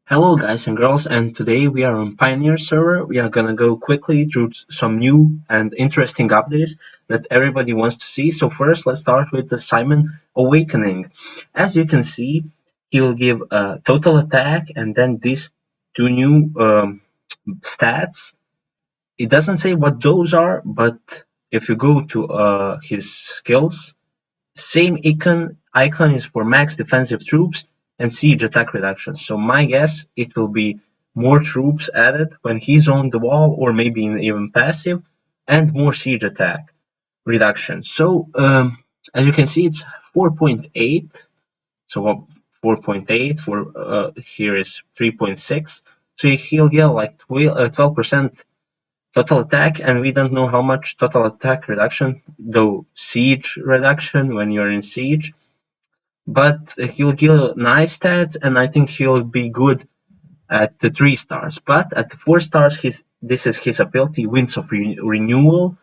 Hello guys and girls, and today we are on Pioneer server. We are gonna go quickly through some new and interesting updates that everybody wants to see. So first, let's start with the Simon Awakening. As you can see, he will give a total attack and then these two new stats. It doesn't say what those are, but if you go to his skills, same icon is for max defensive troops and siege attack reduction. So my guess, it will be more troops added when he's on the wall, or maybe even passive, and more siege attack reduction. So as you can see, it's 4.8. So 4.8 for here is 3.6. So he'll get like 12% total attack, and we don't know how much total attack reduction, though siege reduction when you're in siege. But he'll give nice stats, and I think he'll be good at the 3 stars. But at the 4 stars, this is his ability, Winds of Renewal.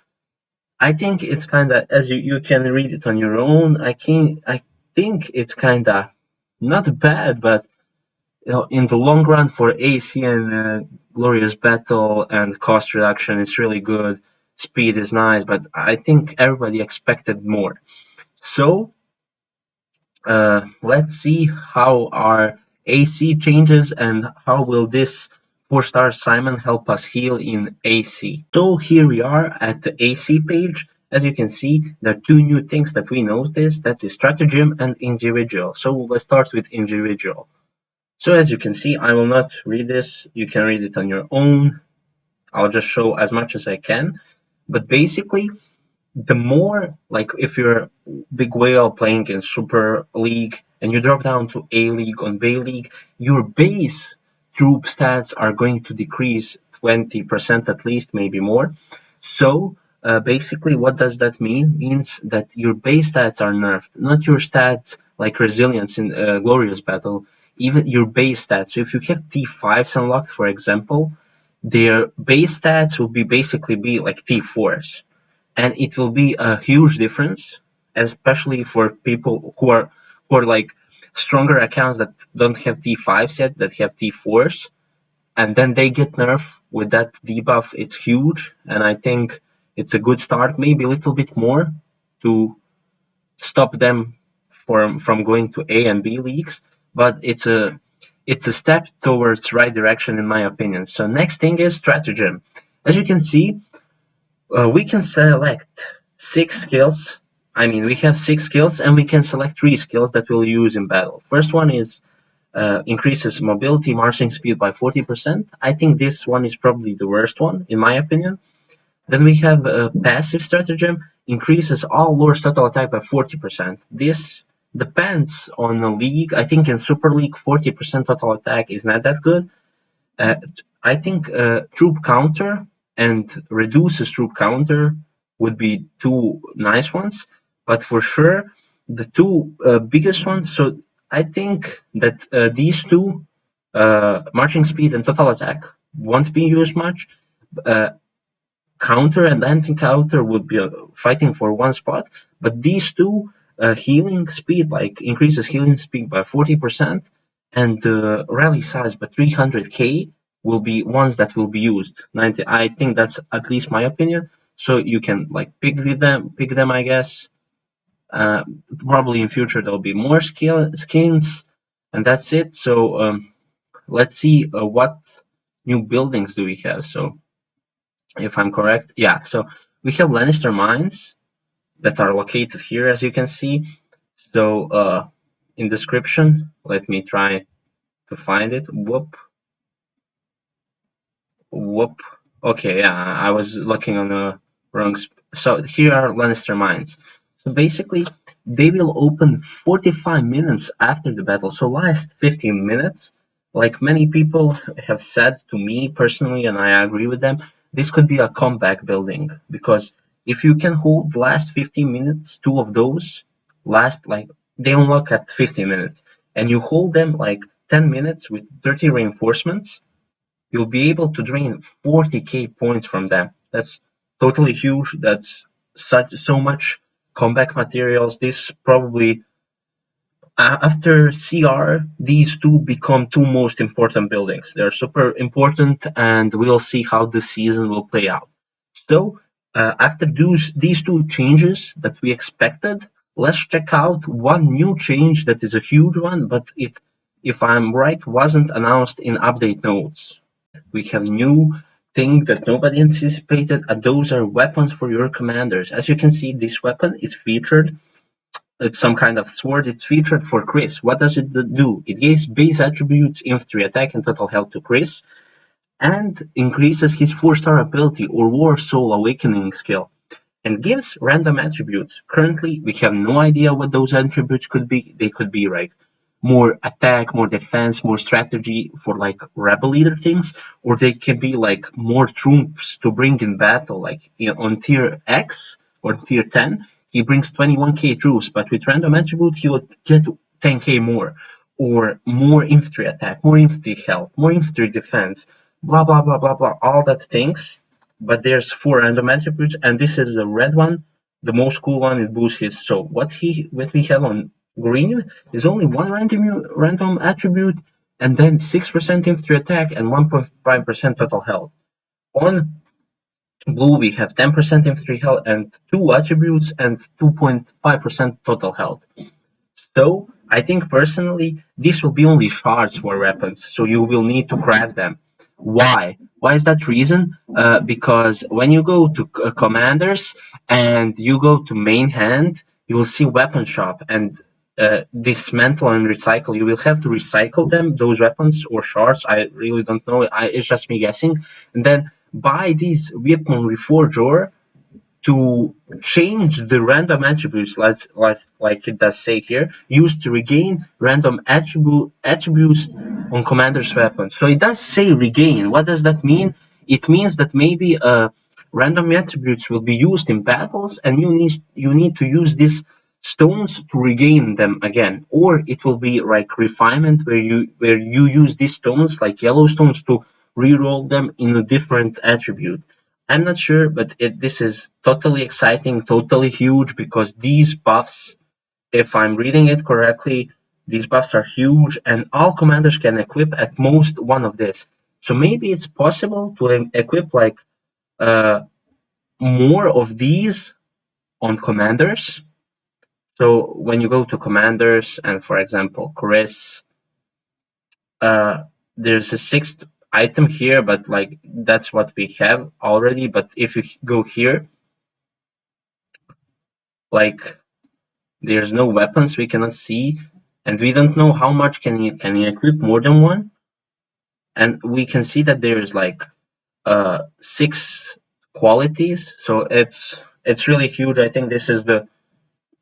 I think it's kind of, as you can read it on your own, I think it's kind of not bad, but in the long run for AC and Glorious Battle and cost reduction, it's really good. Speed is nice, but I think everybody expected more. So let's see how our AC changes and how will this 4-star Simon help us heal in AC. So here we are at the AC page. As you can see, there are two new things that we noticed, that is stratagem and individual. So let's start with individual. So as you can see, I will not read this. You can read it on your own. I'll just show as much as I can. But basically, the more, like if you're big whale playing in Super League and you drop down to A League on Bay League, your base troop stats are going to decrease 20% at least, maybe more. So basically, what does that mean? Means that your base stats are nerfed, not your stats like resilience in Glorious Battle, even your base stats. So if you have T5s unlocked, for example, their base stats will basically be like T4s, and it will be a huge difference, especially for people who are like stronger accounts that don't have T5s yet, that have T4s, and then they get nerfed with that debuff. It's huge, and I think it's a good start, maybe a little bit more to stop them from going to A and B leagues, but it's a step towards right direction in my opinion. So next thing is stratagem. As you can see, we can select 6 skills. I mean, we have 6 skills, and we can select 3 skills that we'll use in battle. First one is increases mobility, marching speed by 40%. I think this one is probably the worst one, in my opinion. Then we have passive stratagem, increases all lures total attack by 40%. This depends on the league. I think in Super League, 40% total attack is not that good. I think troop counter and reduces troop counter would be two nice ones, but for sure the two biggest ones. So I think that these two, marching speed and total attack, won't be used much. Counter and anti-counter would be fighting for one spot, but these two, healing speed, like increases healing speed by 40% and rally size by 300k, will be ones that will be used. 90, I think that's at least my opinion. So you can like pick them, I guess. Probably in future there'll be more skins, and that's it. So let's see what new buildings do we have. So if I'm correct, yeah. So we have Lannister mines that are located here, as you can see. So in description, let me try to find it. Whoop. Okay, yeah, I was looking on the wrong. So here are Lannister mines. So basically, they will open 45 minutes after the battle. So last 15 minutes, like many people have said to me personally, and I agree with them, this could be a comeback building, because if you can hold the last 15 minutes, two of those last, like, they unlock at 15 minutes, and you hold them like 10 minutes with 30 reinforcements, you'll be able to drain 40k points from them. That's totally huge. That's so much comeback materials. This probably after CR, these two become two most important buildings. They're super important, and we'll see how the season will play out. So, after these two changes that we expected, let's check out one new change that is a huge one, but it, if I'm right, wasn't announced in update notes. We have new thing that nobody anticipated, and those are weapons for your commanders. As you can see, this weapon is featured. It's some kind of sword. It's featured for Chris. What does it do? It gives base attributes, infantry attack, and total health to Chris, and increases his 4-star ability or War Soul Awakening skill, and gives random attributes. Currently, we have no idea what those attributes could be. They could be like more attack, more defense, more strategy for like rebel leader things, or they can be like more troops to bring in battle. Like on tier X or tier 10, he brings 21k troops, but with random attribute, he will get 10k more, or more infantry attack, more infantry health, more infantry defense, blah blah blah blah blah, all that things. But there's 4 random attributes, and this is the red one, the most cool one. It boosts his. So what we have on green is only one random attribute, and then 6% infantry attack and 1.5% total health. On blue, we have 10% infantry health and 2 attributes and 2.5% total health. So I think personally, this will be only shards for weapons, so you will need to craft them. Why? Why is that reason? Because when you go to commanders and you go to main hand, you will see weapon shop and dismantle and recycle. You will have to recycle them, those weapons or shards. I really don't know. It's just me guessing. And then buy these weapon reforger to change the random attributes, like it does say here, used to regain random attributes on commander's weapon. So it does say regain. What does that mean? It means that maybe random attributes will be used in battles, and you need to use these stones to regain them again, or it will be like refinement where you use these stones like yellow stones to reroll them in a different attribute. I'm not sure, but this is totally exciting, totally huge, because these buffs, if I'm reading it correctly, these buffs are huge, and all commanders can equip at most one of this. So maybe it's possible to equip like more of these on commanders. So when you go to commanders and, for example, Chris, there's a 6th item here, but like that's what we have already. But if you go here, like there's no weapons, we cannot see, and we don't know how much can you equip more than one. And we can see that there's like 6 qualities, so it's really huge. I think this is the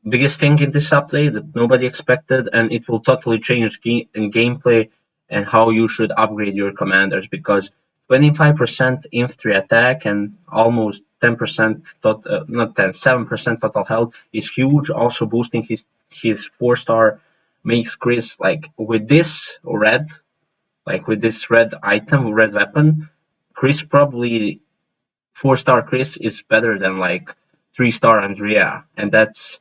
biggest thing in this update that nobody expected, and it will totally change gameplay and how you should upgrade your commanders, because 25% infantry attack and almost 10% not 10, 7% total health is huge. Also boosting his 4-star makes Chris, like with this red item, red weapon, Chris probably 4-star Chris is better than like 3-star Andrea, and that's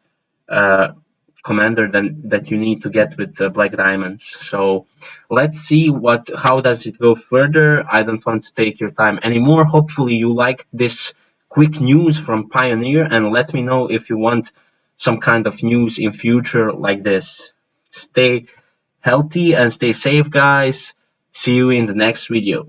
commander that you need to get with black diamonds. So let's see how does it go further. I don't want to take your time anymore. Hopefully you liked this quick news from Pioneer, and let me know if you want some kind of news in future like this. Stay healthy and stay safe, guys. See you in the next video.